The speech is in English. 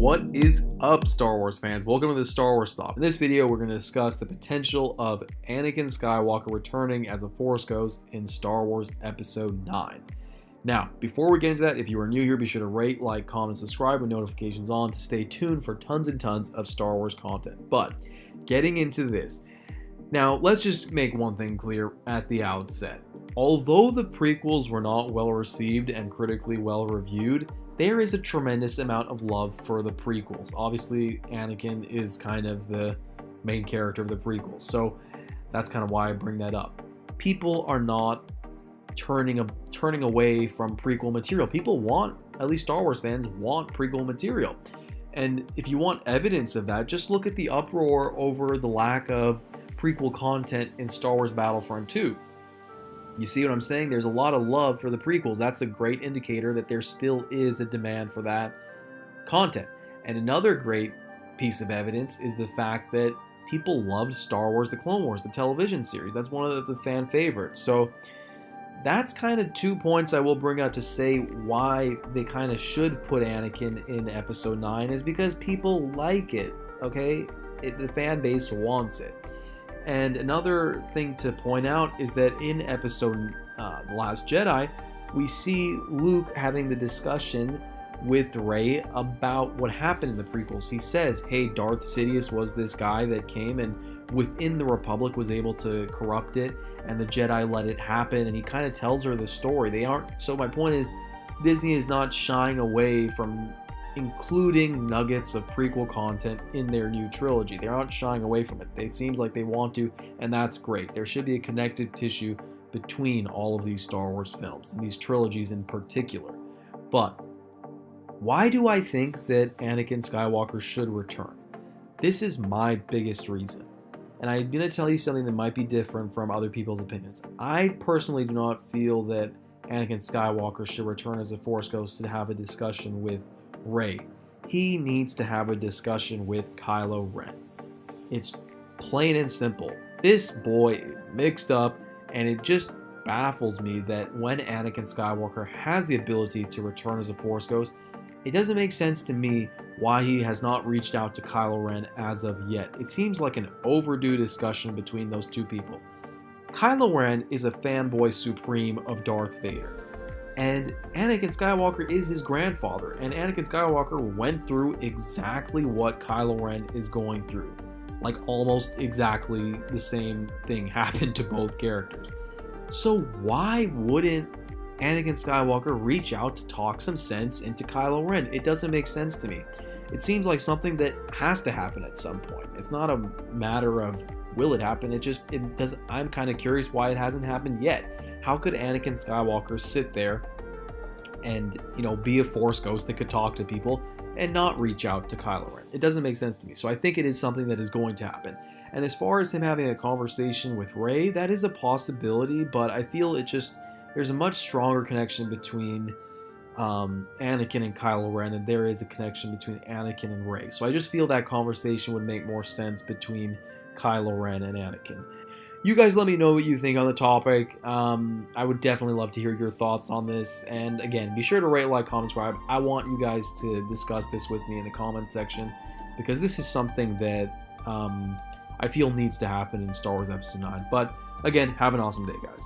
What is up, Star Wars fans? Welcome to the Star Wars Stop. In this video, we're going to discuss the potential of Anakin Skywalker returning as a Force Ghost in Star Wars Episode 9. Now, before we get into that, if you are new here, be sure to rate, like, comment, subscribe with notifications on to stay tuned for tons and tons of Star Wars content. But, getting into this. Now, let's just make one thing clear at the outset. Although the prequels were not well received and critically well reviewed, there is a tremendous amount of love for the prequels. Obviously, Anakin is kind of the main character of the prequels, so that's kind of why I bring that up. People are not turning away from prequel material. People want, at least Star Wars fans, want prequel material. And if you want evidence of that, just look at the uproar over the lack of prequel content in Star Wars Battlefront 2. You see what I'm saying? There's a lot of love for the prequels. That's a great indicator that there still is a demand for that content. And another great piece of evidence is the fact that people loved Star Wars The Clone Wars, the television series. That's one of the fan favorites. So that's kind of 2 points I will bring up to say why they kind of should put Anakin in Episode 9 is because people like it, okay? The fan base wants it. And another thing to point out is that in episode The Last Jedi, we see Luke having the discussion with Rey about what happened in the prequels. He says, hey, Darth Sidious was this guy that came and within the Republic was able to corrupt it, and the Jedi let it happen, and he kind of tells her the story. So my point is, Disney is not shying away from including nuggets of prequel content in their new trilogy. They're not shying away from it. It seems like they want to, and that's great. There should be a connective tissue between all of these Star Wars films, and these trilogies in particular. But why do I think that Anakin Skywalker should return? This is my biggest reason. And I'm going to tell you something that might be different from other people's opinions. I personally do not feel that Anakin Skywalker should return as a Force Ghost to have a discussion with Rey. He needs to have a discussion with Kylo Ren. It's plain and simple. This boy is mixed up, and it just baffles me that when Anakin Skywalker has the ability to return as a Force Ghost, it doesn't make sense to me why he has not reached out to Kylo Ren as of yet. It seems like an overdue discussion between those two people. Kylo Ren is a fanboy supreme of Darth Vader. And Anakin Skywalker is his grandfather, and Anakin Skywalker went through exactly what Kylo Ren is going through. Like, almost exactly the same thing happened to both characters. So why wouldn't Anakin Skywalker reach out to talk some sense into Kylo Ren? It doesn't make sense to me. It seems like something that has to happen at some point. It's not a matter of will it happen, it doesn't. I'm kind of curious why it hasn't happened yet. How could Anakin Skywalker sit there and, be a Force Ghost that could talk to people and not reach out to Kylo Ren? It doesn't make sense to me. So I think it is something that is going to happen. And as far as him having a conversation with Rey, that is a possibility, but I feel there's a much stronger connection between Anakin and Kylo Ren than there is a connection between Anakin and Rey. So I just feel that conversation would make more sense between Kylo Ren and Anakin. You guys let me know what you think on the topic. I would definitely love to hear your thoughts on this. And again, be sure to rate, like, comment, subscribe. I want you guys to discuss this with me in the comment section because this is something that I feel needs to happen in Star Wars Episode 9. But again, have an awesome day, guys.